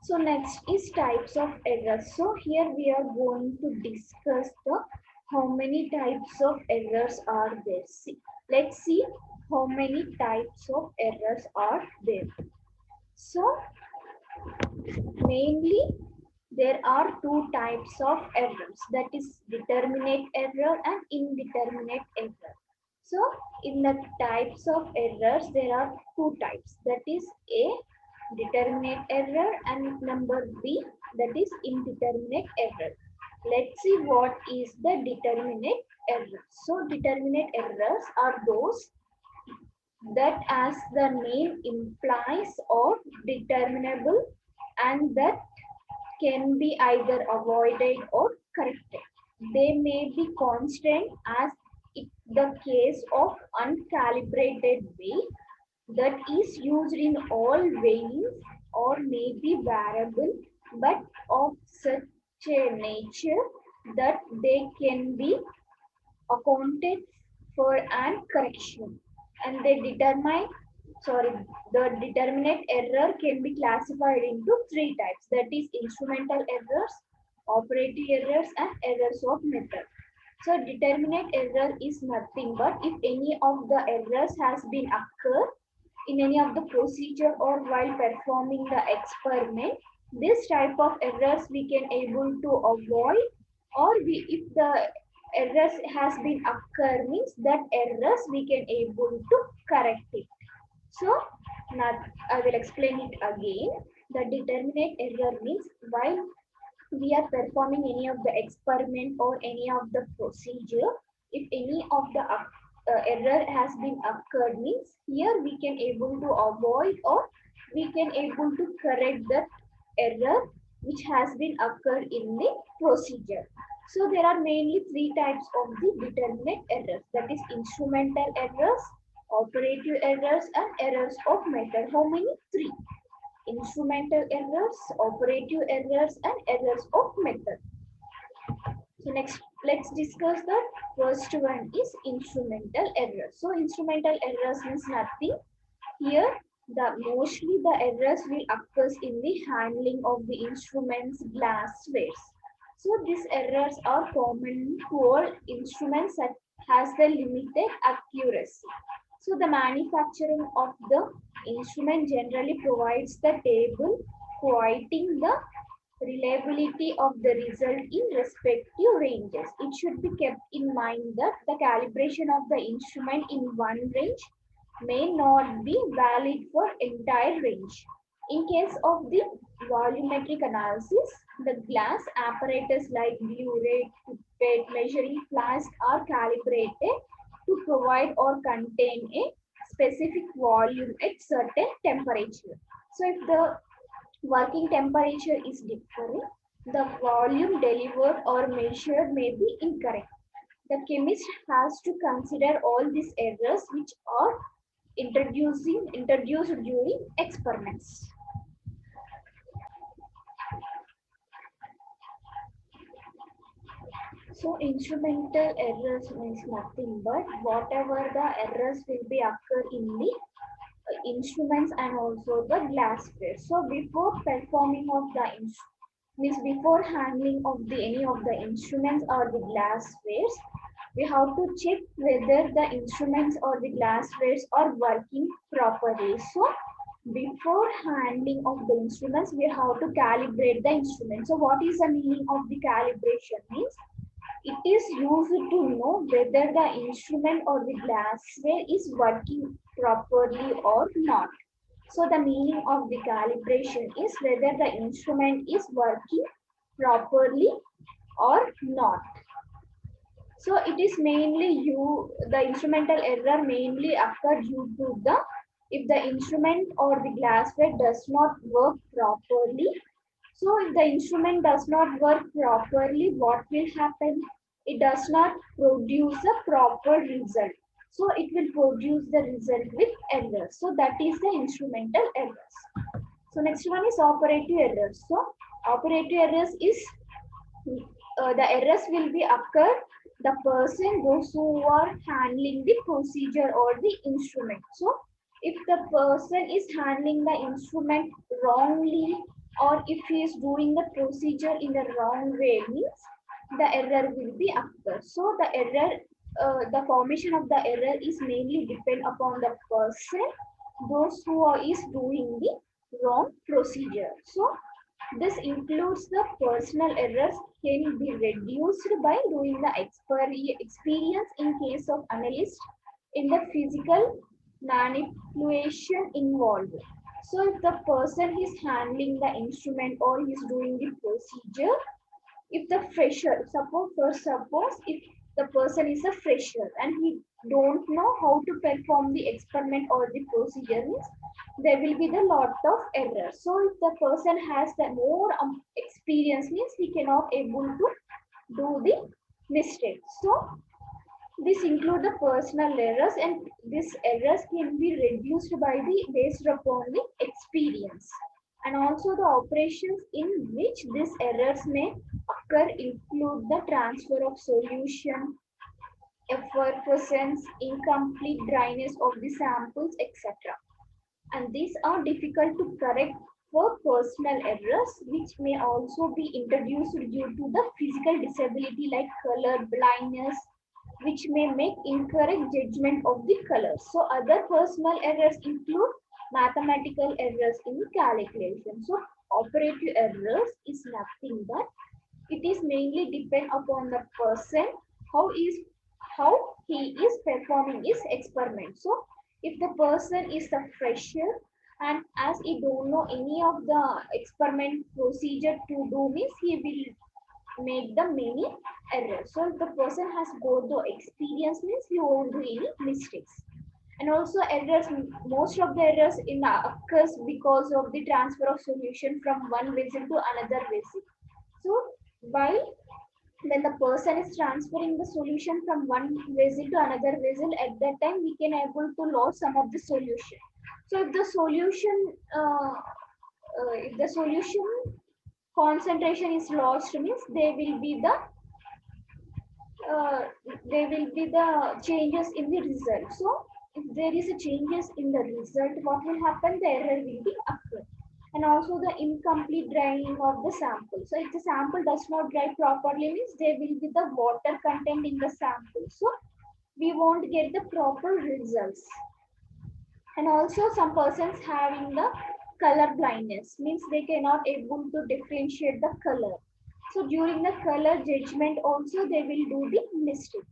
So next is types of errors. So here we are going to discuss the how many types of errors are there. Let's see how many types of errors are there. So mainly there are two types of errors, that is determinate error and indeterminate error. So in the types of errors there are two types, that is A, determinate error, and number B, that is indeterminate error. Let's see what is the determinate error. So determinate errors are those that, as the name implies, are determinable and that can be either avoided or corrected. They may be constant, as in the case of uncalibrated weight that is used in all weighings, or may be variable but of such a nature that they can be accounted for and correction. And they determine, sorry, the determinate error can be classified into three types, that is instrumental errors, operative errors, and errors of method. So determinate error is nothing but if any of the errors has been occurred in any of the procedure or while performing the experiment, this type of errors we can able to avoid, or if the errors has been occur means that errors we can able to correct it. So now I will explain it again. The determinate error means while we are performing any of the experiment or any of the procedure, if any of the error has been occurred means here we can able to avoid or we can able to correct that error which has been occurred in the procedure. So there are mainly three types of the determinate errors, that is instrumental errors, operative errors, and errors of method. How many? Three: instrumental errors, operative errors, and errors of method. So next, let's discuss the first one is instrumental errors. So instrumental errors means nothing. Here, the mostly the errors will occur in the handling of the instruments, glasswares. So these errors are common to all instruments that has the limited accuracy. So the manufacturing of the instrument generally provides the table quoting the reliability of the result in respective ranges. It should be kept in mind that the calibration of the instrument in one range may not be valid for entire range. In case of the volumetric analysis, the glass apparatus like burette, pipette, measuring flask are calibrated to provide or contain a specific volume at certain temperature. So if the working temperature is different, the volume delivered or measured may be incorrect. The chemist has to consider all these errors which are introduced during experiments. So instrumental errors means nothing but whatever the errors will be occur in the instruments and also the glassware. So before performing of the means before handling of the any of the instruments or the glasswares, we have to check whether the instruments or the glasswares are working properly. So before handling of the instruments, we have to calibrate the instrument. So what is the meaning of the calibration means? It is used to know whether the instrument or the glassware is working properly or not. So the meaning of the calibration is whether the instrument is working properly or not. So it is mainly the instrumental error mainly occur due to the if the instrument or the glassware does not work properly. So if the instrument does not work properly, what will happen? It does not produce a proper result. So it will produce the result with errors. So that is the instrumental errors. So next one is operative errors. So operative errors is the errors will be occur the person those who are handling the procedure or the instrument. So if the person is handling the instrument wrongly or if he is doing the procedure in the wrong way, means the error will be occur. So the error, the formation of the error is mainly depend upon the person, those who is doing the wrong procedure. So this includes the personal errors can be reduced by doing the experience in case of analyst in the physical manipulation involved. So if the person is handling the instrument or is doing the procedure, if the fresher, suppose if the person is a fresher and he don't know how to perform the experiment or the procedure, means there will be the lot of errors. So if the person has the more experience, means he cannot able to do the mistake. So this include the personal errors, and these errors can be reduced by the based upon the experience. And also the operations in which these errors may occur include the transfer of solution, effervescence, incomplete dryness of the samples, etc. And these are difficult to correct for personal errors, which may also be introduced due to the physical disability like color blindness, which may make incorrect judgment of the colors. So other personal errors include mathematical errors in calculation. So operative errors is nothing but it is mainly depend upon the person how is how he is performing his experiment. So if the person is a fresher and as he don't know any of the experiment procedure to do, means he will make the many errors. So if the person has got the experience, means he won't do any mistakes. And also errors, most of the errors in occurs because of the transfer of solution from one vessel to another vessel. So while when the person is transferring the solution from one vessel to another vessel, at that time we can able to lose some of the solution. So if the solution concentration is lost, means uh, there will be the changes in the result. So if there is a changes in the result, what will happen? The error will be occur. And also the incomplete drying of the sample. So if the sample does not dry properly, means there will be the water content in the sample. So we won't get the proper results. And also some persons having the color blindness, means they cannot able to differentiate the color. So during the color judgment also they will do the mistake.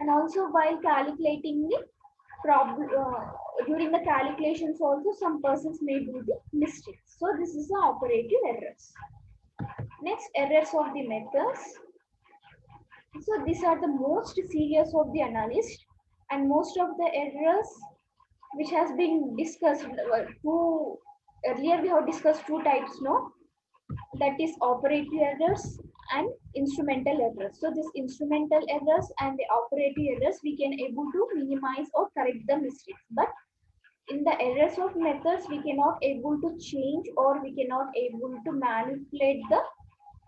And also while calculating the problem, during the calculations also some persons may do the mistakes. So this is the operative errors. Next, errors of the methods. So these are the most serious of the analyst, and most of the errors which has been discussed, two earlier we have discussed two types, no, that is operative errors and instrumental errors. So this instrumental errors and the operative errors we can able to minimize or correct the mistakes, but in the errors of methods we cannot able to change or we cannot able to manipulate the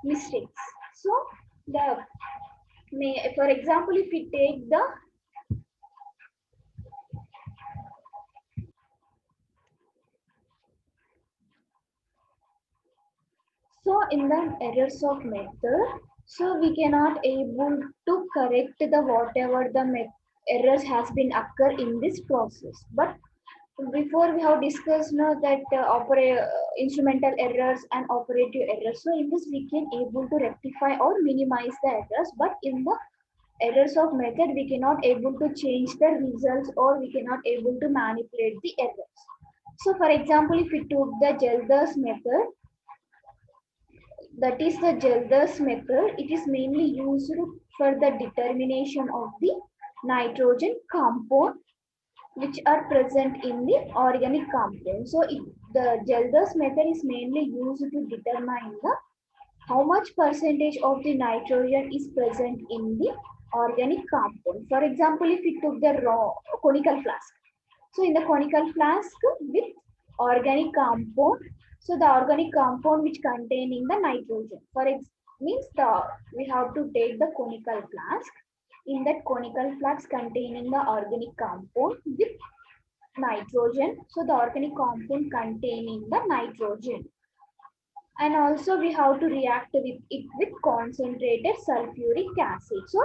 mistakes. So the for example, if we take the so in the errors of method, so we cannot able to correct the whatever the errors has been occur in this process. But before we have discussed now that instrumental errors and operative errors. So in this we can able to rectify or minimize the errors. But in the errors of method, we cannot able to change the results or we cannot able to manipulate the errors. So for example, if we took the Gelder's method, that is the Gelder's method, it is mainly used for the determination of the nitrogen compound which are present in the organic compound. So the Gelder's method is mainly used to determine the how much percentage of the nitrogen is present in the organic compound. For example, if we took the raw conical flask, so in the conical flask with organic compound, so the organic compound which containing the nitrogen, means the we have to take the conical flask. In that conical flask containing the organic compound with nitrogen, so the organic compound containing the nitrogen. And also we have to react with it with concentrated sulfuric acid. So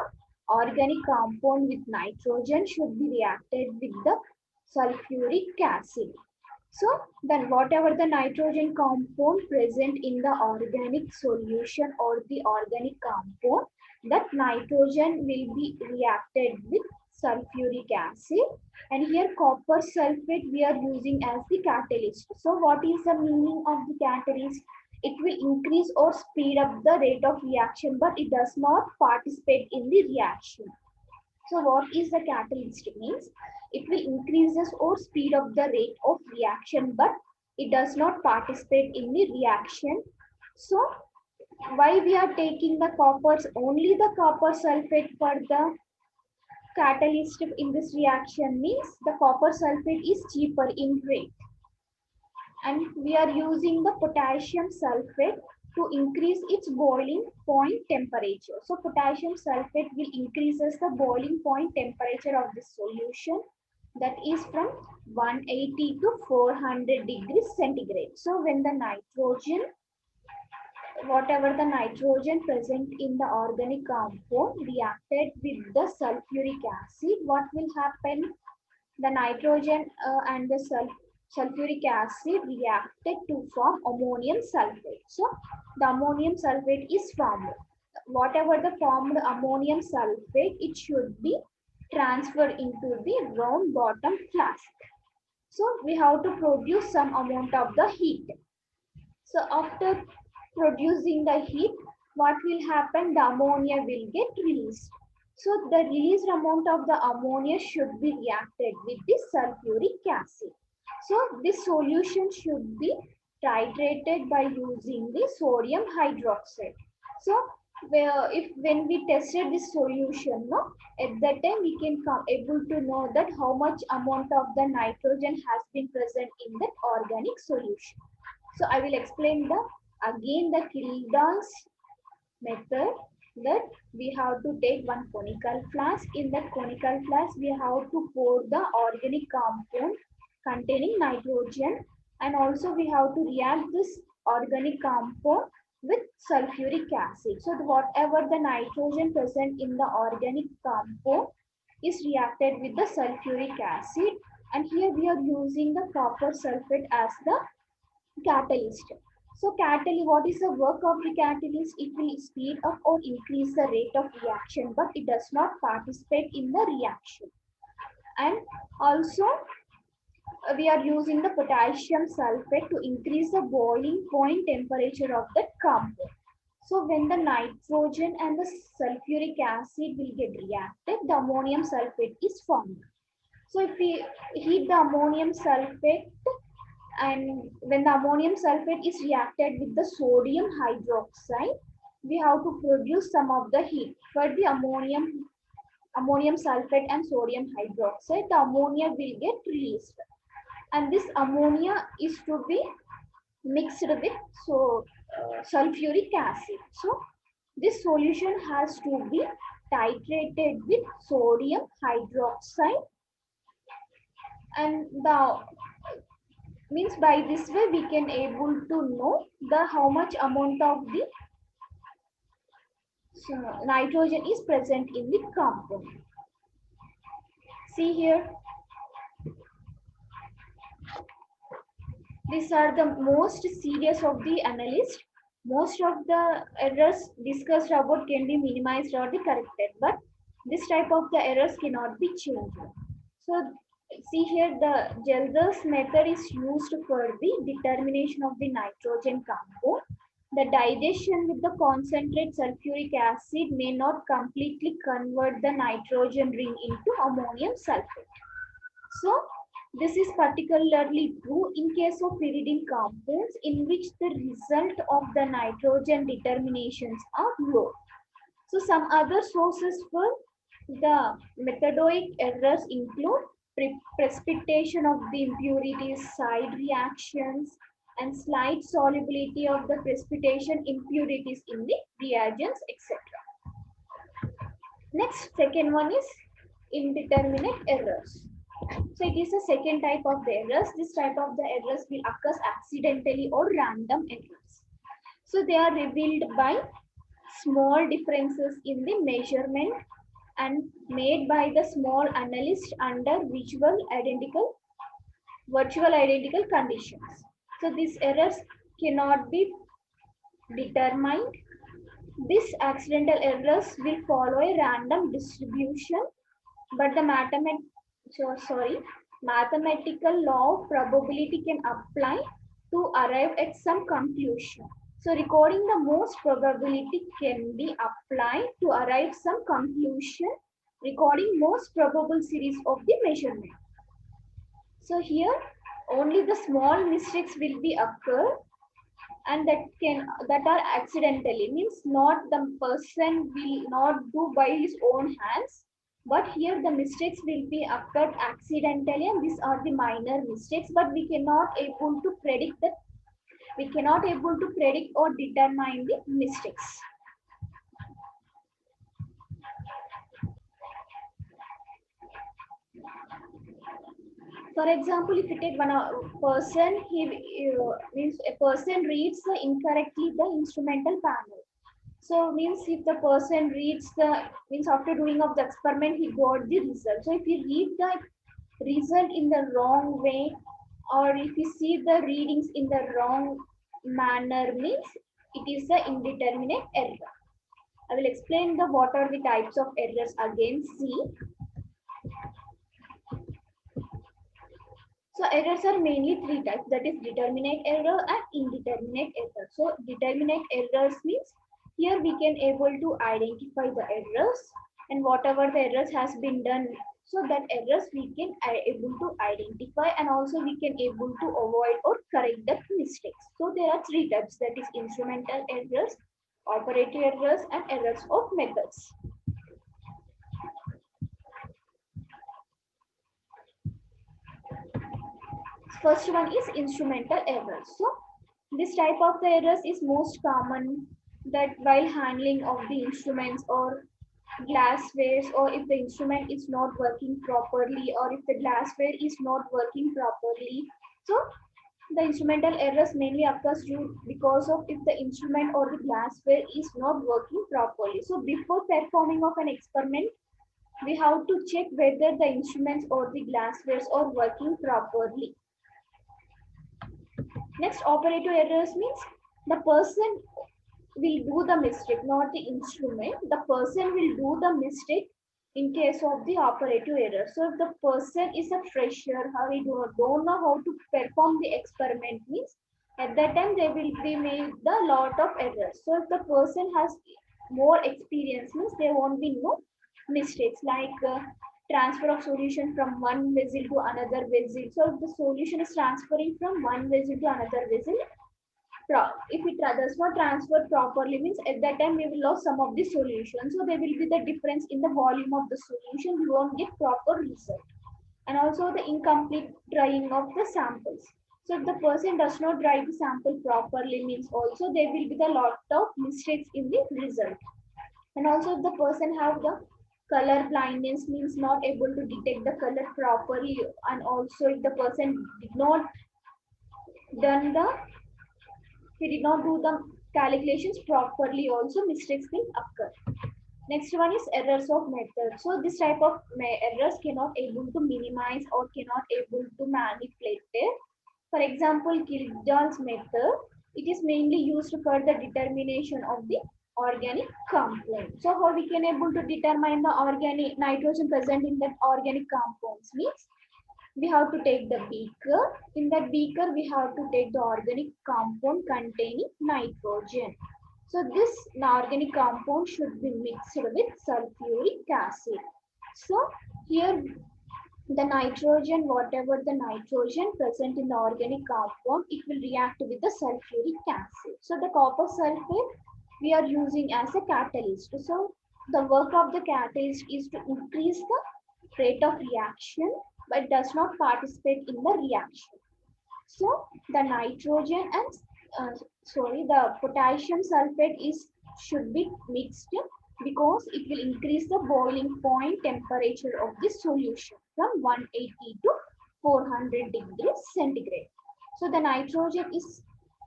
organic compound with nitrogen should be reacted with the sulfuric acid. So then whatever the nitrogen compound present in the organic solution or the organic compound, that nitrogen will be reacted with sulfuric acid. And here copper sulfate we are using as the catalyst. So what is the meaning of the catalyst? It will increase or speed up the rate of reaction, but it does not participate in the reaction. So what is the catalyst means? It will increases or speed up the rate of reaction, but it does not participate in the reaction. So why we are taking the coppers, only the copper sulfate for the catalyst in this reaction means the copper sulfate is cheaper in rate. And we are using the potassium sulfate to increase its boiling point temperature. So potassium sulfate will increases the boiling point temperature of the solution, that is from 180 to 400 degrees centigrade. So when the nitrogen, whatever the nitrogen present in the organic compound reacted with the sulfuric acid, what will happen? The nitrogen and the sulfuric acid reacted to form ammonium sulfate. So the ammonium sulfate is formed. Whatever the formed ammonium sulfate, it should be transferred into the round bottom flask. So we have to produce some amount of the heat. So after producing the heat, what will happen? The ammonia will get released. So the released amount of the ammonia should be reacted with the sulfuric acid. So this solution should be titrated by using the sodium hydroxide. So if when we tested this solution, no, at that time we can come able to know that how much amount of the nitrogen has been present in that organic solution. So I will explain the again the Kildon's method, that we have to take one conical flask. In that conical flask, we have to pour the organic compound containing nitrogen, and also we have to react this organic compound with sulfuric acid. So whatever the nitrogen present in the organic compound is reacted with the sulfuric acid, and here we are using the copper sulfate as the catalyst. So catalyst, what is the work of the catalyst? It will speed up or increase the rate of reaction, but it does not participate in the reaction. And also we are using the potassium sulfate to increase the boiling point temperature of the compound. So when the nitrogen and the sulfuric acid will get reacted, the ammonium sulfate is formed. So if we heat the ammonium sulfate, and when the ammonium sulfate is reacted with the sodium hydroxide, we have to produce some of the heat. For the ammonium sulfate and sodium hydroxide, the ammonia will get released. And this ammonia is to be mixed with sulfuric acid. So this solution has to be titrated with sodium hydroxide, and the means by this way we can able to know the how much amount of the nitrogen is present in the compound. See here, these are the most serious of the analyst. Most of the errors discussed about can be minimized or be corrected, but this type of the errors cannot be changed. So see here, the Gelder's method is used for the determination of the nitrogen compound. The digestion with the concentrate sulfuric acid may not completely convert the nitrogen ring into ammonium sulfate. So this is particularly true in case of pyridine compounds in which the result of the nitrogen determinations are low. So some other sources for the methodic errors include precipitation of the impurities, side reactions, and slight solubility of the precipitation impurities in the reagents, etc. Next, second one is indeterminate errors. So it is a second type of the errors. This type of the errors will occur accidentally or random errors. So they are revealed by small differences in the measurement and made by the small analyst under virtual identical conditions. So these errors cannot be determined. These accidental errors will follow a random distribution, but the mathematical law of probability can apply to arrive at some conclusion. So recording the most probability can be applied to arrive some conclusion, recording most probable series of the measurement. So here only the small mistakes will be occur, and that are accidentally, means not the person will not do by his own hands, but here the mistakes will be occurred accidentally, and these are the minor mistakes, but we cannot able to predict that, we cannot able to predict or determine the mistakes. For example, if you take one person, he means a person reads incorrectly the instrumental panel. So means if the person reads the, means after doing of the experiment, he got the result. So if you read the result in the wrong way, or if you see the readings in the wrong manner, means it is the indeterminate error. I will explain the what are the types of errors again. See, so errors are mainly three types, that is determinate error and indeterminate error. So determinate errors means here we can able to identify the errors, and whatever the errors has been done, so that errors we can able to identify, and also we can able to avoid or correct the mistakes. So there are three types, that is instrumental errors, operator errors, and errors of methods. First one is instrumental errors. So this type of the errors is most common, that while handling of the instruments or glasswares, or if the instrument is not working properly, or if the glassware is not working properly. So the instrumental errors mainly occurs due because of if the instrument or the glassware is not working properly. So before performing of an experiment, we have to check whether the instruments or the glasswares are working properly. Next, operator errors means the person will do the mistake, not the instrument. The person will do the mistake in case of the operator error. So if the person is a fresher, how he don't know how to perform the experiment, means at that time they will be made the lot of errors. So if the person has more experience, means there won't be no mistakes, like transfer of solution from one vessel to another vessel. So if the solution is transferring from one vessel to another vessel, if it does not transfer properly, means at that time we will lose some of the solution. So there will be the difference in the volume of the solution. We won't get proper result. And also the incomplete drying of the samples. So if the person does not dry the sample properly, means also there will be the lot of mistakes in the result. And also if the person have the color blindness, means not able to detect the color properly, and also if the person did not done the, he did not do the calculations properly, also mistakes will occur. Next one is errors of method. So this type of errors cannot able to minimize or cannot able to manipulate it. For example, Kildall's method, it is mainly used for the determination of the organic compound. So how we can able to determine the organic nitrogen present in that organic compounds, means we have to take the beaker. In that beaker, we have to take the organic compound containing nitrogen. So this organic compound should be mixed with sulfuric acid. So here the nitrogen, whatever the nitrogen present in the organic compound, it will react with the sulfuric acid. So the copper sulfate we are using as a catalyst. So the work of the catalyst is to increase the rate of reaction, but does not participate in the reaction. So the nitrogen and the potassium sulfate is should be mixed, because it will increase the boiling point temperature of the solution from 180 to 400 degrees centigrade. So the nitrogen is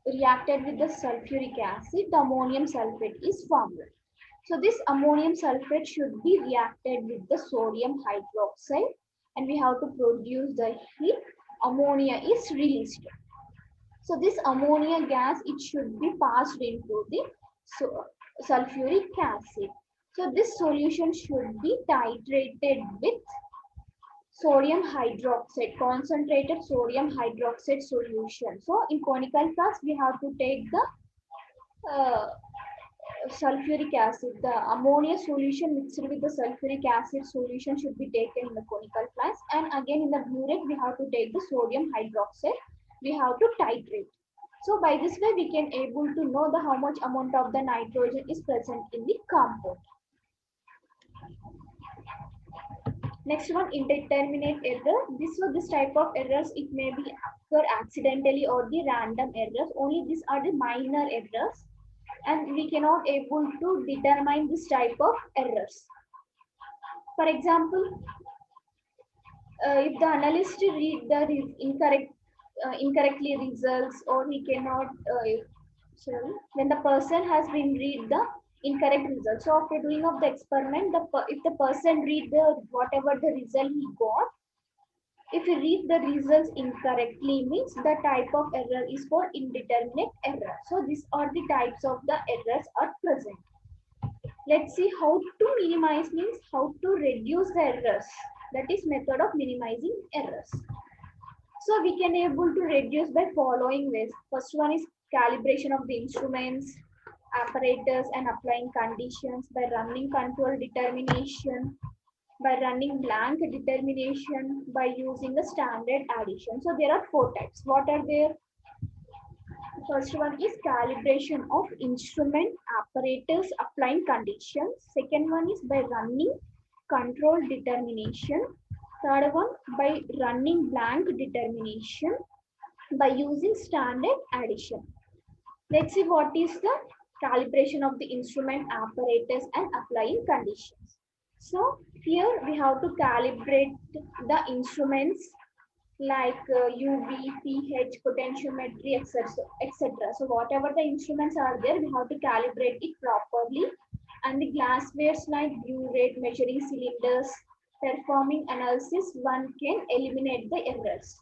reacted with the sulfuric acid, the ammonium sulfate is formed. So this ammonium sulfate should be reacted with the sodium hydroxide, and we have to produce the heat. Ammonia is released. So this ammonia gas, it should be passed into the sulfuric acid. So this solution should be titrated with sodium hydroxide, concentrated sodium hydroxide solution. So in conical flask, we have to take the uh, sulfuric acid. The ammonia solution mixed with the sulfuric acid solution should be taken in the conical flask. And again in the burette, we have to take the sodium hydroxide. We have to titrate. So by this way, we can able to know the how much amount of the nitrogen is present in the compound. Next one, indeterminate error. This type of errors, it may be occur accidentally or the random errors. Only these are the minor errors, and we cannot able to determine this type of errors. For example, if the analyst read the incorrectly results, or he cannot sorry, when the person has been read the incorrect result. So after doing of the experiment, if the person read the whatever the result he got, if he read the results incorrectly, means the type of error is for indeterminate error. So these are the types of the errors are present. Let's see how to minimize, means how to reduce the errors. That is method of minimizing errors. So we can able to reduce by following ways. First one is calibration of the instruments, apparatus, and applying conditions by running control determination, by running blank determination, by using the standard addition. So there are four types. What are there? First one is calibration of instrument, apparatus, applying conditions. Second one is by running control determination. Third one, by running blank determination, by using standard addition. Let's see what is the calibration of the instrument, apparatus, and applying conditions. So here we have to calibrate the instruments like UV, pH, potentiometry, etc. So whatever the instruments are there, we have to calibrate it properly. And the glasswares like burette, measuring cylinders, performing analysis, one can eliminate the errors.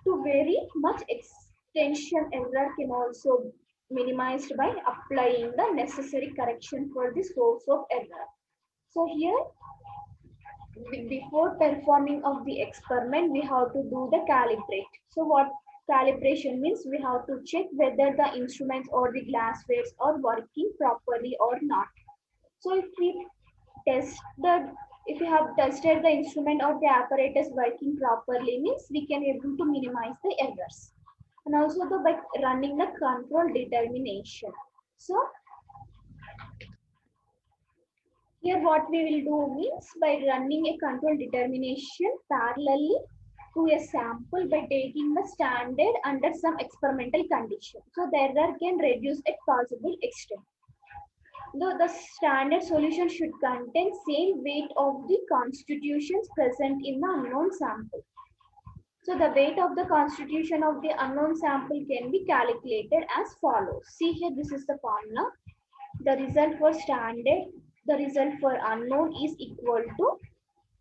To very much extension, error can also minimized by applying the necessary correction for the source of error. So here, before performing of the experiment, we have to do the calibrate. So what calibration means, we have to check whether the instruments or the glasswares are working properly or not. So if we have tested the instrument or the apparatus working properly, means we can able to minimize the errors. And also by running the control determination. So here what we will do means, by running a control determination parallelly to a sample by taking the standard under some experimental condition. So the error can reduce at possible extent. Though the standard solution should contain same weight of the constitutions present in the unknown sample. So the weight of the constitution of the unknown sample can be calculated as follows. See here, this is the formula. The result for standard, the result for unknown is equal to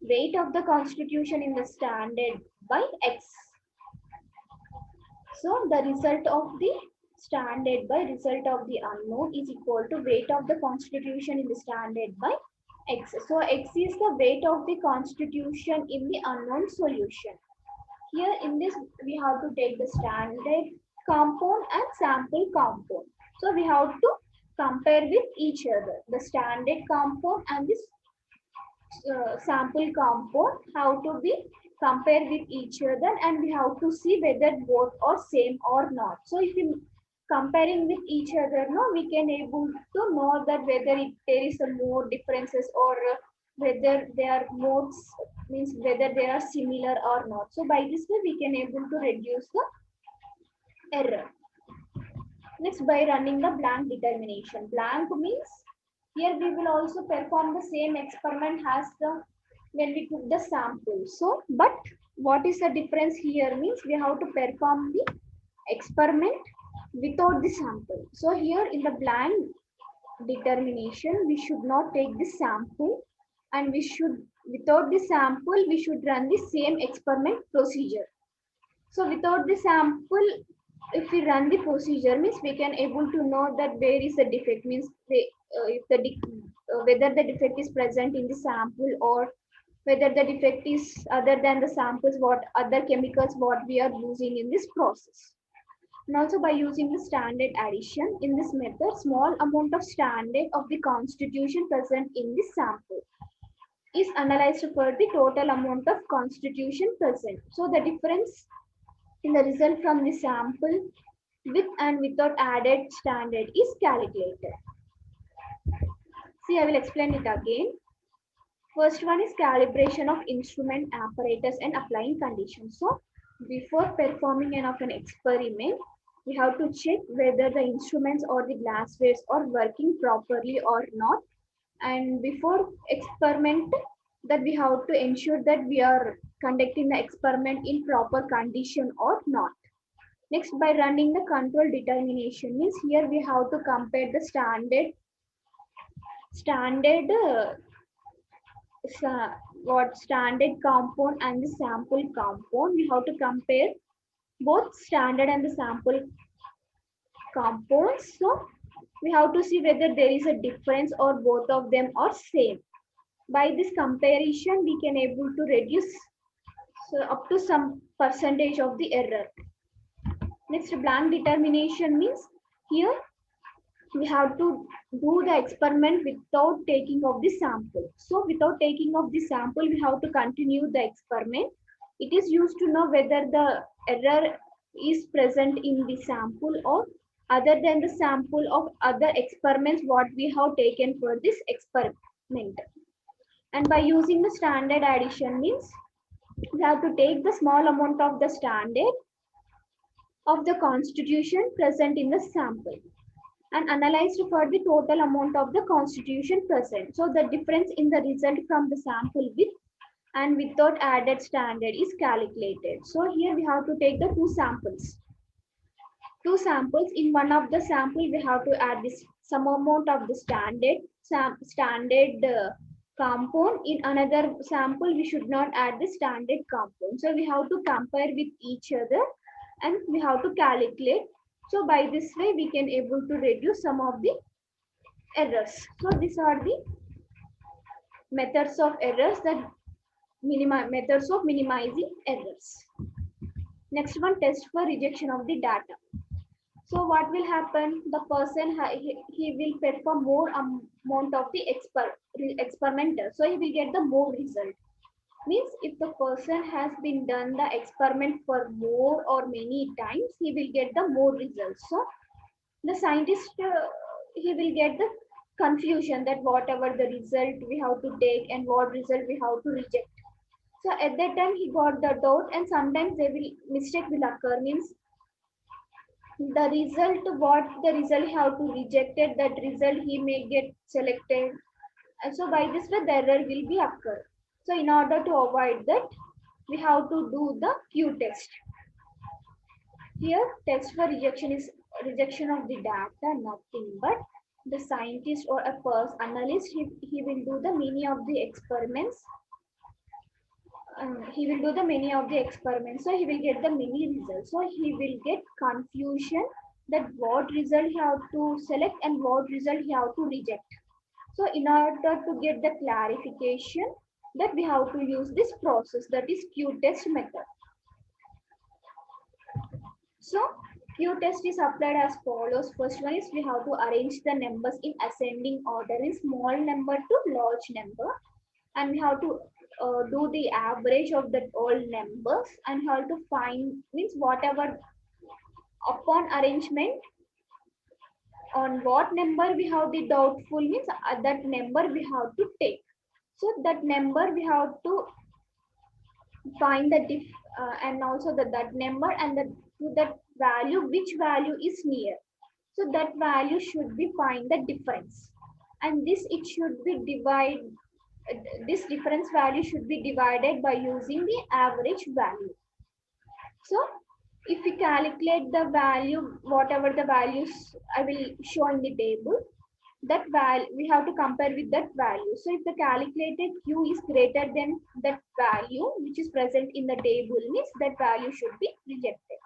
weight of the constitution in the standard by X. So the result of the standard by result of the unknown is equal to weight of the constitution in the standard by X. So X is the weight of the constitution in the unknown solution. Here in this, we have to take the standard compound and sample compound. So we have to compare with each other. The standard compound and this sample compound have to be compared with each other, and we have to see whether both are same or not. So if we comparing with each other, no, we can able to know that whether there is a more differences, or whether they are more, means whether they are similar or not. So by this way, we can able to reduce the error. Next, by running the blank determination. Blank means here we will also perform the same experiment as the when we took the sample. So, but what is the difference here means, we have to perform the experiment without the sample. So here in the blank determination, we should not take the sample, and we should, without the sample, we should run the same experiment procedure. So without the sample, if we run the procedure, means we can able to know that where is the defect, means if whether the defect is present in the sample, or whether the defect is other than the samples, what other chemicals what we are using in this process. And also by using the standard addition, in this method, small amount of standard of the constitution present in the sample is analyzed for the total amount of constitution present. So the difference in the result from the sample with and without added standard is calculated. See, I will explain it again. First one is calibration of instrument apparatus and applying conditions. So before performing an experiment, we have to check whether the instruments or the glasswares are working properly or not. And before experiment, that we have to ensure that we are conducting the experiment in proper condition or not. Next, by running the control determination, means here we have to compare the standard what standard compound and the sample compound. We have to compare both standard and the sample compounds. So we have to see whether there is a difference or both of them are same. By this comparison, we can able to reduce up to some percentage of the error. Next, blank determination means here we have to do the experiment without taking of the sample. So without taking of the sample, we have to continue the experiment. It is used to know whether the error is present in the sample or other than the sample of other experiments what we have taken for this experiment. And by using the standard addition means we have to take the small amount of the standard of the constitution present in the sample and analyzed for the total amount of the constitution present. So the difference in the result from the sample with and without added standard is calculated. So here we have to take the two samples. Two samples. In one of the sample, we have to add this some amount of the standard compound. In another sample, we should not add the standard compound. So we have to compare with each other and we have to calculate. So by this way, we can able to reduce some of the errors. So these are the methods of errors that methods of minimizing errors. Next one, test for rejection of the data. So what will happen? The person he will perform more amount of the experimental. So he will get the more result. Means if the person has been done the experiment for more or many times, he will get the more results. So the scientist he will get the confusion that whatever the result we have to take and what result we have to reject. So at that time he got the doubt, and sometimes they will mistake will occur. Means the result what the result have to rejected, that result he may get selected, and so by this way the error will be occur. So in order to avoid that, we have to do the Q test. Here test for rejection is rejection of the data, nothing but the scientist or a person analyst, he will do the many of the experiments. He will do the many of the experiments, so he will get the many results. So he will get confusion that what result he have to select and what result he have to reject. So in order to get the clarification, that we have to use this process, that is Q test method. So Q test is applied as follows. First one is we have to arrange the numbers in ascending order, in small number to large number, and we have to do the average of the all numbers, and we have to find, means whatever upon arrangement on what number we have the doubtful, means that number we have to take. So that number we have to find the and also that number and that value, which value is near. So that value should be find the difference, and this it should be divided. This difference value should be divided by using the average value. So if we calculate the value, whatever the values I will show in the table, that value we have to compare with that value. So if the calculated q is greater than that value which is present in the table, means that value should be rejected.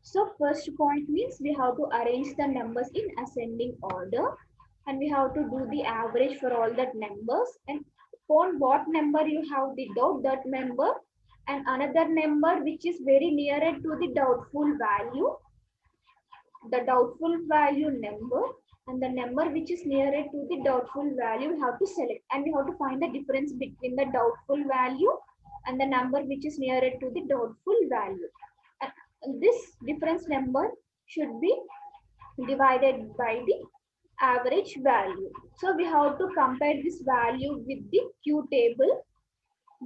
So first point means we have to arrange the numbers in ascending order, and we have to do the average for all that numbers, and upon what number you have the doubt, that number, and another number which is very nearer to the doubtful value, the doubtful value number, and the number which is nearer to the doubtful value we have to select, and we have to find the difference between the doubtful value and the number which is nearer to the doubtful value. And this difference number should be divided by the average value. So we have to compare this value with the Q table.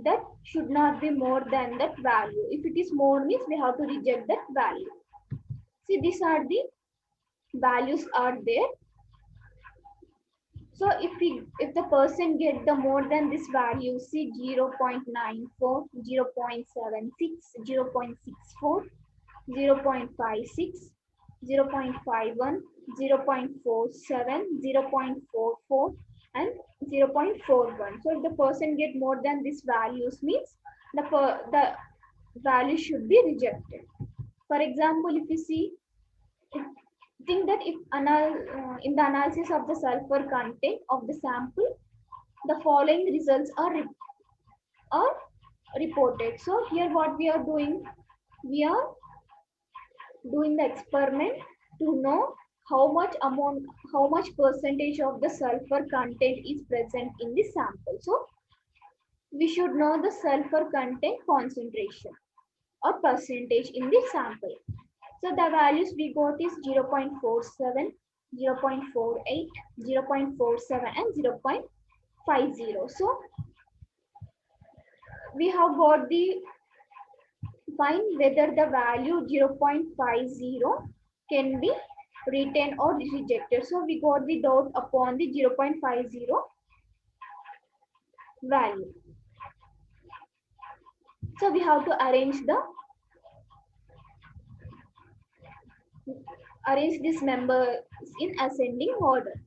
That should not be more than that value. If it is more, means we have to reject that value. See, these are the values are there. So if the person get the more than this value, see 0.94, 0.76, 0.64, 0.56, 0.51, 0.47, 0.44, and 0.41. So if the person get more than these values, means the value should be rejected. For example, if you see, think that if in the analysis of the sulfur content of the sample, the following results are reported. So here what we are doing, we are doing the experiment to know how much percentage of the sulfur content is present in the sample. So we should know the sulfur content concentration or percentage in the sample. So the values we got is 0.47, 0.48, 0.47, and 0.50. So we have got the find whether the value 0.50 can be retained or rejected. So we got the doubt upon the 0.50 value. So we have to arrange these numbers in ascending order.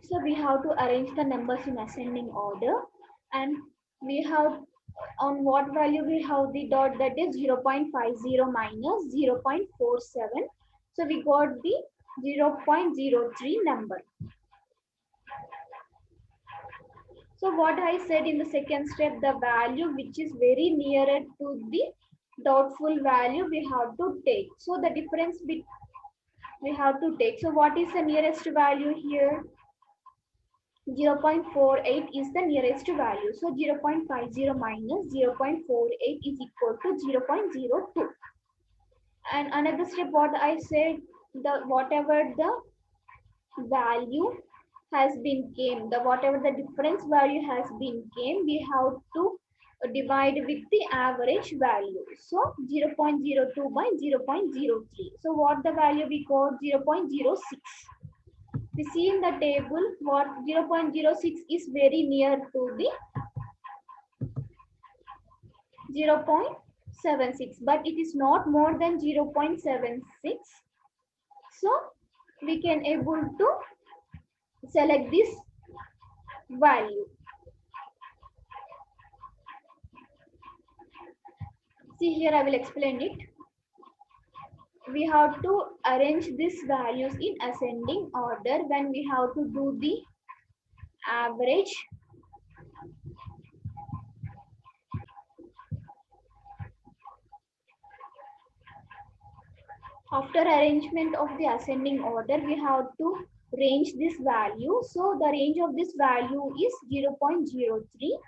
So we have to arrange the numbers in ascending order, and we have on what value we have the dot, that is 0.50 minus 0.47. So we got the 0.03 number. So what I said in the second step, the value which is very nearer to the doubtful value we have to take. So the difference we have to take. So what is the nearest value here? 0.48 is the nearest value. So 0.50 minus 0.48 is equal to 0.02. And another step, what I said, whatever the value has been came, whatever the difference value has been came, we have to divide with the average value. So 0.02 by 0.03. So what the value we got? 0.06. We see in the table what 0.06 is very near to the 0.76, but it is not more than 0.76. So we can able to select this value. See here, I will explain it. We have to arrange these values in ascending order when we have to do the average. After arrangement of the ascending order, we have to range this value. So the range of this value is 0.03.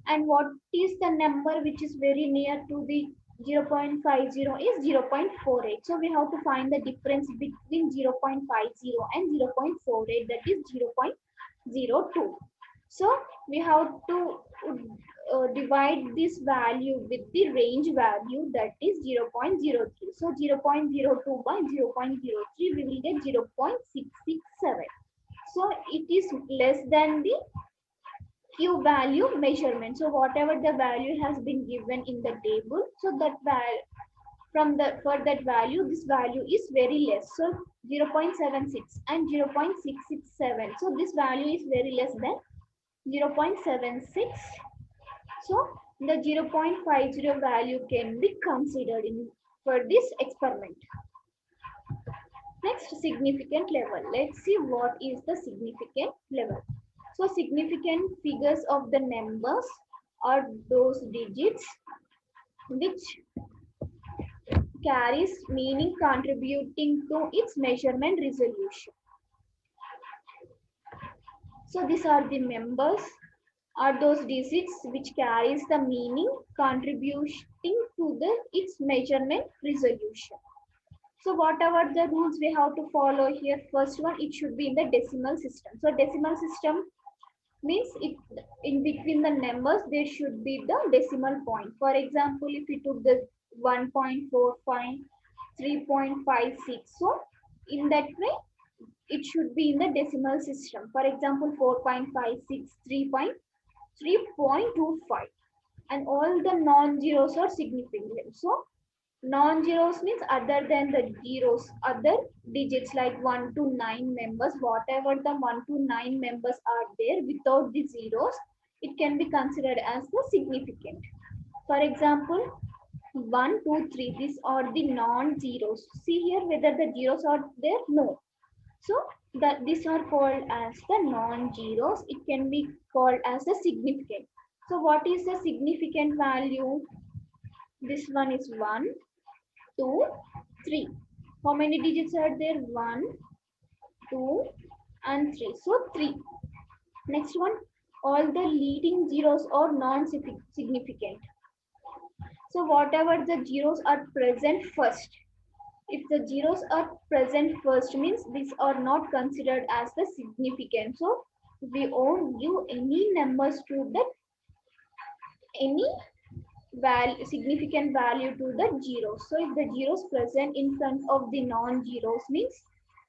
And what is the number which is very near to the 0.50 is 0.48. So we have to find the difference between 0.50 and 0.48, that is 0.02. So we have to divide this value with the range value, that is 0.03. So 0.02 by 0.03, we will get 0.667. So it is less than the Q value measurement. So whatever the value has been given in the table, so that for that value, this value is very less. So 0.76 and 0.667. So this value is very less than 0.76. So the 0.50 value can be considered for this experiment. Next, significant level. Let's see what is the significant level. So significant figures of the numbers are those digits which carries meaning contributing to its measurement resolution. So these are the numbers are those digits which carries the meaning contributing to its measurement resolution. So whatever the rules we have to follow here, first one, it should be in the decimal system. So decimal system means in between the numbers there should be the decimal point. For example, if we took the 1.45, 3.56, so in that way it should be in the decimal system. For example, 4.56, 3.25, and all the non-zeros are significant. So non-zeros means other than the zeros, other digits like 1 to 9 members, whatever the 1 to 9 members are there without the zeros, it can be considered as the significant. For example, 1, 2, 3, these are the non-zeros. See here whether the zeros are there? No. So these are called as the non-zeros. It can be called as the significant. So what is the significant value? This one is 1, 2, 3. How many digits are there? 1, 2, and 3. So 3. Next one, all the leading zeros are non-significant. So whatever the zeros are present first. If the zeros are present first means these are not considered as the significant. So we won't give any numbers to that, any significant value to the zeros. So if the zeros present in front of the non-zeros means,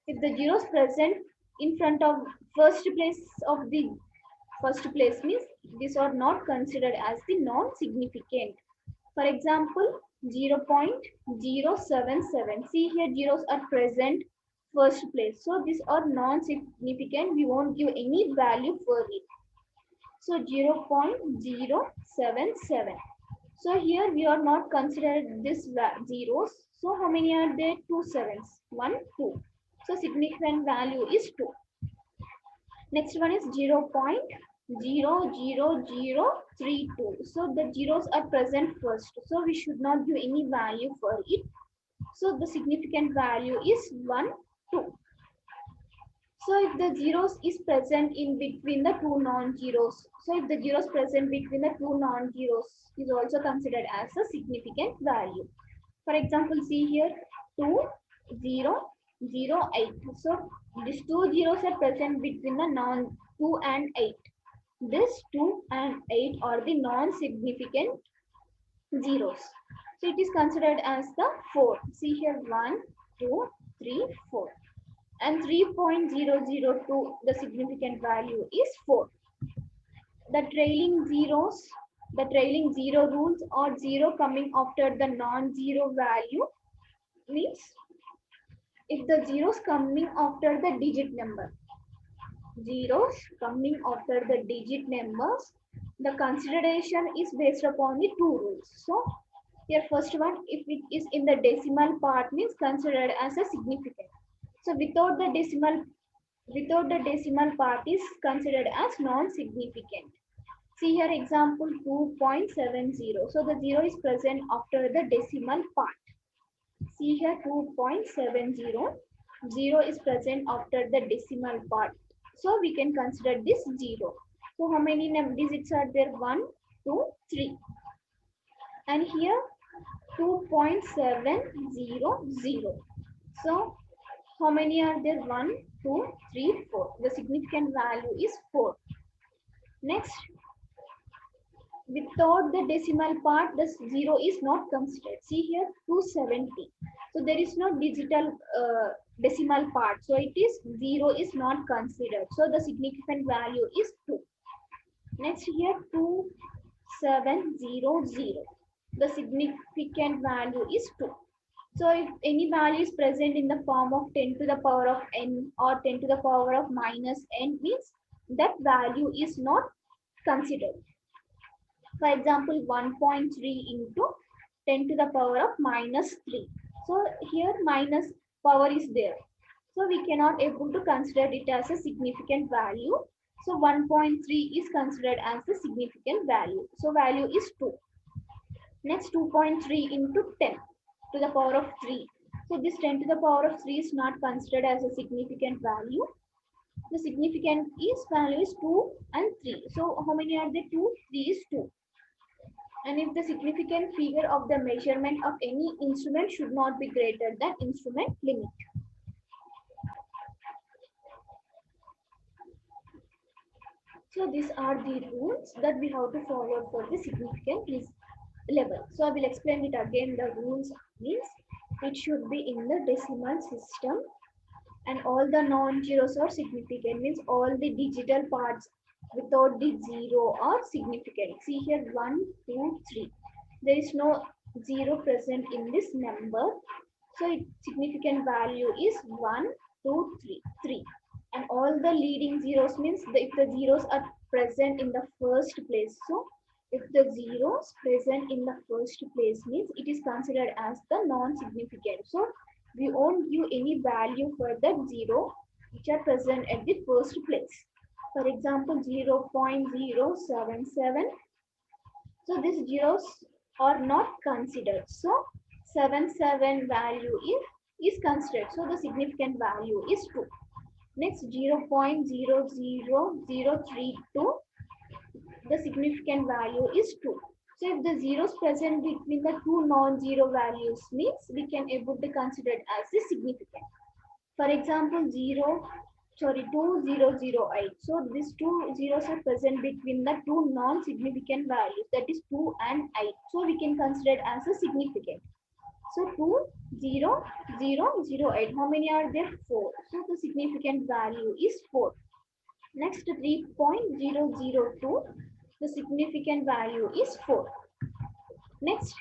if the zeros present in front of first place of the first place means these are not considered as the non-significant. For example, 0.077. See here zeros are present first place. So these are non-significant. We won't give any value for it. So 0.077. So here we are not considered this zeros. So how many are there? 2 sevens. 1, 2. So significant value is 2. Next one is 0.00032. So the zeros are present first. So we should not give any value for it. So the significant value is 1, 2. So if the zeros is present in between the two non-zeros, so if the zeros present between the two non-zeros is also considered as a significant value. For example, see here 2, 0, 0, 8. So these two zeros are present between the 2 and 8. This 2 and 8 are the non-significant zeros. So it is considered as the 4. See here 1, 2, 3, 4. And 3.002, the significant value is 4. The trailing zero rules or 0 coming after the non-zero value means if the zeros coming after the digit number, zeros coming after the digit numbers, the consideration is based upon the two rules. So here first one, if it is in the decimal part means considered as a significant. So without the decimal part is considered as non-significant. See here example 2.70. So the 0 is present after the decimal part. See here 2.70. 0 is present after the decimal part. So we can consider this 0. So how many digits are there? 1, 2, 3. And here 2.700. So how many are there? 1, 2, 3, 4. The significant value is 4. Next, without the decimal part, the 0 is not considered. See here 270. So there is no digital decimal part. So it is 0 is not considered. So the significant value is 2. Next here 2700. The significant value is 2. So if any value is present in the form of 10 to the power of n or 10 to the power of minus n, means that value is not considered. For example, 1.3 into 10 to the power of minus 3. So here minus power is there. So we cannot able to consider it as a significant value. So 1.3 is considered as the significant value. So value is 2. Next 2.3 into 10 to the power of 3. So this 10 to the power of 3 is not considered as a significant value. The significant is value is 2 and 3. So how many are there? 2, 3 is 2. And if the significant figure of the measurement of any instrument should not be greater than instrument limit. So these are the rules that we have to follow for the significant level. So I will explain it again. The rules means it should be in the decimal system, and all the non-zeros are significant, means all the digital parts without the zero are significant. See here 1, 2, 3. There is no zero present in this number. So its significant value is 1, 2, 3, 3. And all the leading zeros means if the zeros are present in the first place. So if the zeros present in the first place means it is considered as the non-significant. So we won't give any value for that zero which are present at the first place. For example, 0.077. So these zeros are not considered. So 77 value is considered. So the significant value is 2. Next 0.00032, the significant value is 2. So if the zeros present between the two non-zero values means we can able to consider it as a significant. For example, 2008. So these two zeros are present between the two non-significant values, that is 2 and 8. So we can consider it as a significant. So 20008. How many are there? 4. So the significant value is 4. Next 3.002. The significant value is 4. Next,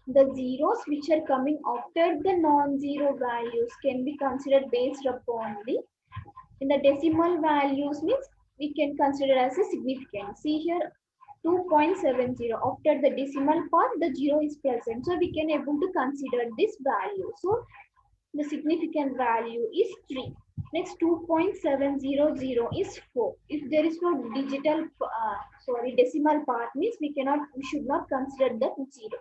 the zeros which are coming after the non-zero values can be considered based upon the in the decimal values, means we can consider as a significant. See here 2.70. After the decimal part, the zero is present. So we can able to consider this value. So the significant value is 3. Next 2.700 is 4. If there is no decimal part means we should not consider that 0.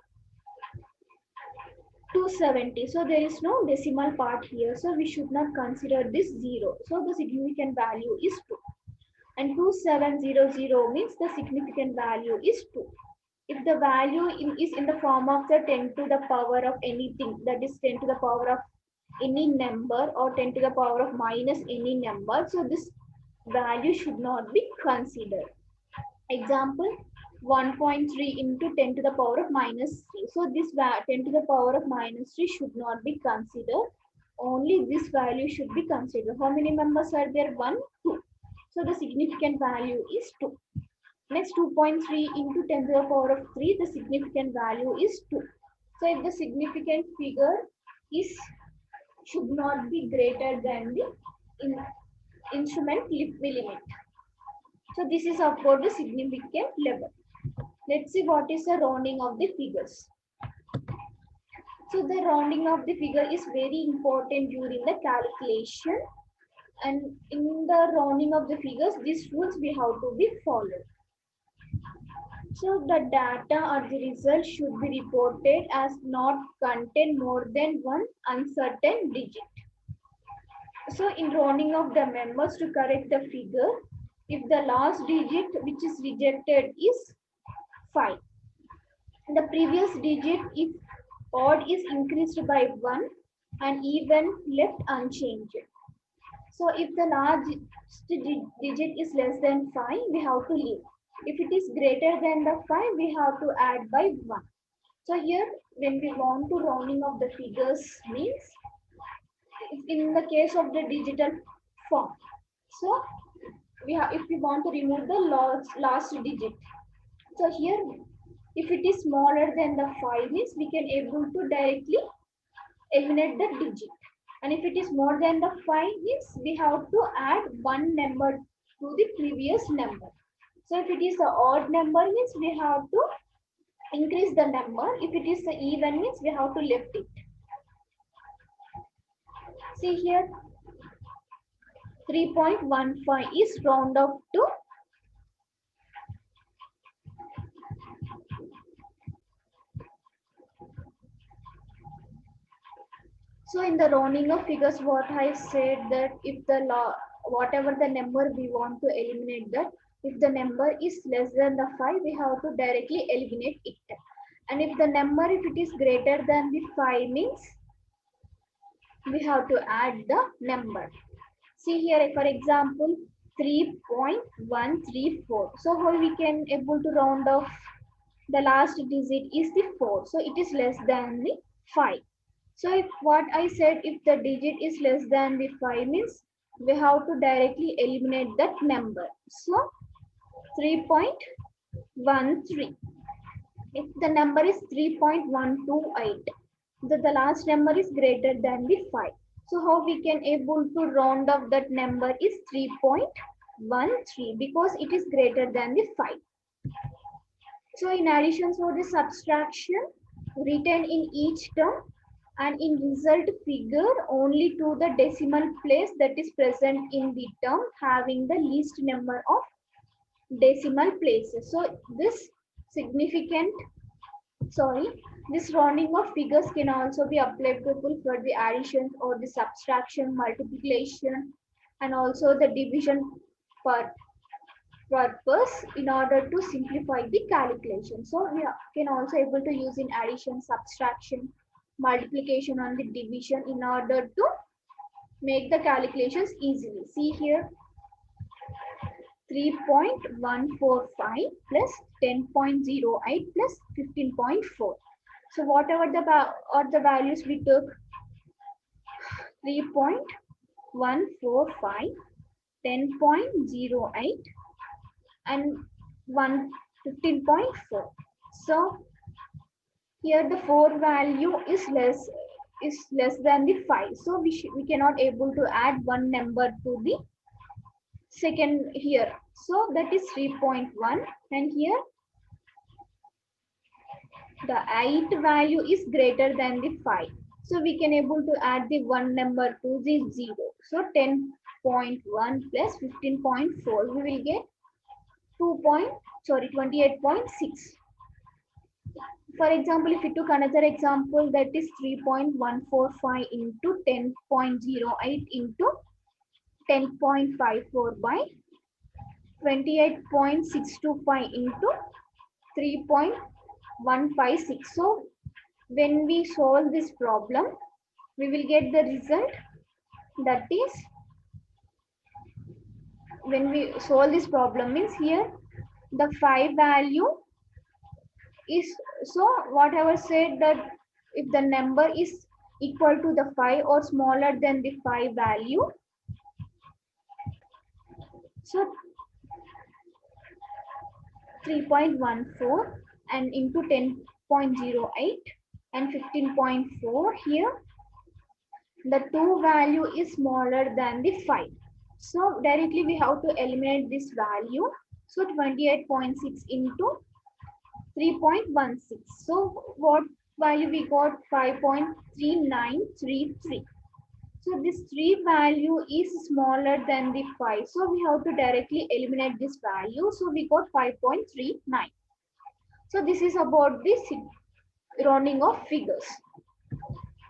270. So there is no decimal part here. So we should not consider this 0. So the significant value is 2. And 2700 means the significant value is 2. If the value is in the form of the 10 to the power of anything, that is 10 to the power of any number or 10 to the power of minus any number, so this value should not be considered. Example, 1.3 into 10 to the power of minus 3. So this 10 to the power of minus 3 should not be considered. Only this value should be considered. How many members are there? 1, 2. So the significant value is 2. Next 2.3 into 10 to the power of 3, the significant value is 2. So if the significant figure should not be greater than the instrument limit. So this is about the significant level. Let's see what is the rounding of the figures. So the rounding of the figure is very important during the calculation, and in the rounding of the figures, these rules we have to be followed. So the data or the result should be reported as not contain more than one uncertain digit. So in rounding of the members to correct the figure, if the last digit which is rejected is 5, the previous digit if odd is increased by 1 and even left unchanged. So if the last digit is less than 5, we have to leave. If it is greater than the 5, we have to add by 1. So here, when we want to rounding of the figures means, in the case of the digital form. So if we want to remove the last digit. So here, if it is smaller than the 5 means we can able to directly eliminate the digit. And if it is more than the 5 means we have to add one number to the previous number. So if it is the odd number means we have to increase the number. If it is the even means we have to lift it. See here, 3.15 is round up to. So in the rounding of figures, what I said that if the law, whatever the number we want to eliminate that, if the number is less than the 5, we have to directly eliminate it. And if the number, if it is greater than the 5 means, we have to add the number. See here, for example, 3.134. So how we can able to round off the last digit is the 4. So it is less than the 5. So if what I said, if the digit is less than the 5 means we have to directly eliminate that number. So 3.13. If the number is 3.128, the last number is greater than the 5. So how we can able to round up that number is 3.13 because it is greater than the 5. So in addition, for the subtraction written in each term and in result figure only to the decimal place that is present in the term having the least number of decimal places. So this significant, this rounding of figures can also be applicable for the addition or the subtraction, multiplication, and also the division purpose in order to simplify the calculation. So we can also able to use in addition, subtraction, multiplication and the division in order to make the calculations easily. See here, 3.145 plus 10.08 plus 15.4. So whatever the values we took, 3.145, 10.08 and 15.4. So here the 4 value is less than the 5. So we cannot able to add one number to the second here. So that is 3.1, and here the 8 value is greater than the 5. So we can able to add the one number to the 0. So 10.1 plus 15.4, we will get 28.6. For example, if we took another example, that is 3.145 into 10.08 into 10.54 by 28.625 into 3.156. So when we solve this problem, we will get the result, that is, when we solve this problem means here the 5 value is, so whatever said that if the number is equal to the 5 or smaller than the 5 value, so 3.14 and into 10.08 and 15.4, here the 2 value is smaller than the 5. So directly we have to eliminate this value. So 28.6 into 3.16. So what value we got? 5.3933. So this 3 value is smaller than the 5. So we have to directly eliminate this value. So we got 5.39. So this is about this rounding of figures.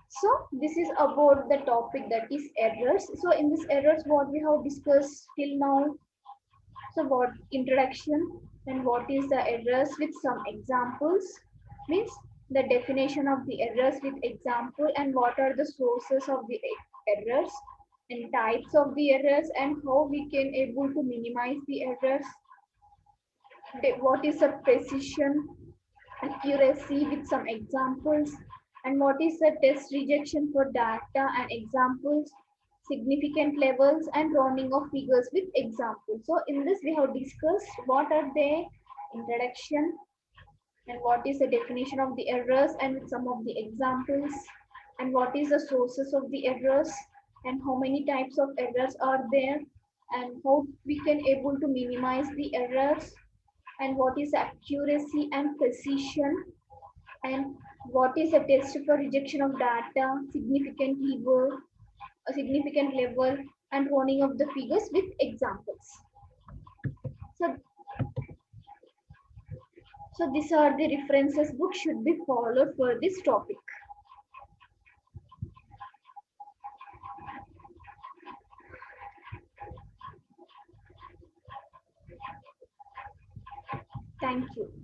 So this is about the topic, that is errors. So in this errors, what we have discussed till now. So what introduction and what is the errors with some examples, means the definition of the errors with example and what are the sources of the errors and types of the errors and how we can able to minimize the errors. What is the precision, accuracy with some examples, and what is the test rejection for data and examples, significant levels, and rounding of figures with examples. So in this we have discussed what are they, introduction, and what is the definition of the errors and with some of the examples, and what is the sources of the errors, and how many types of errors are there, and how we can able to minimize the errors, and what is accuracy and precision, and what is a test for rejection of data, a significant level, and rounding of the figures with examples. So, so these are the references book should be followed for this topic. Thank you.